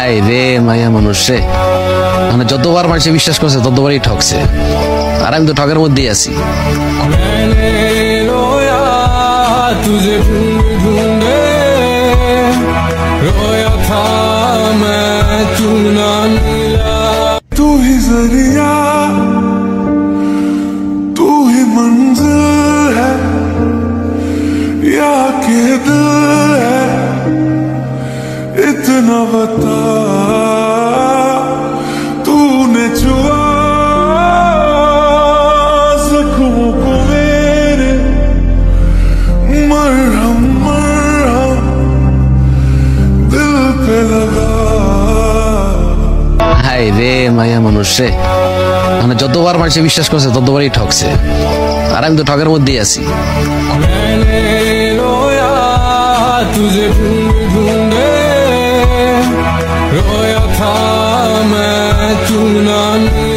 High রে মায়া মানুষ রে, মানে যতবার মানুষে বিশ্বাস করছে ততবারই ঠকছে, আর আমি তো ঠকের মধ্যেই আছি। तुझे ढूंढ ढूंढे रोया था मैं, तू ना मिला। तू ही जरिया, तू ही मंजिल है या के दिल है, इतना बता तूने छुआ जख्मों को मेरे, मरहम मरहम दिल पे लगा। হাই রে মায়া মানুষ রে, মানে যতবার মানুষে বিশ্বাস করছে ততবারই ঠকছে, আর আমি তো ঠকের মধ্যেই আছি। मैंने रोया तुझे ढूंढ ढूंढे रोया था मैं, तू ना मिला।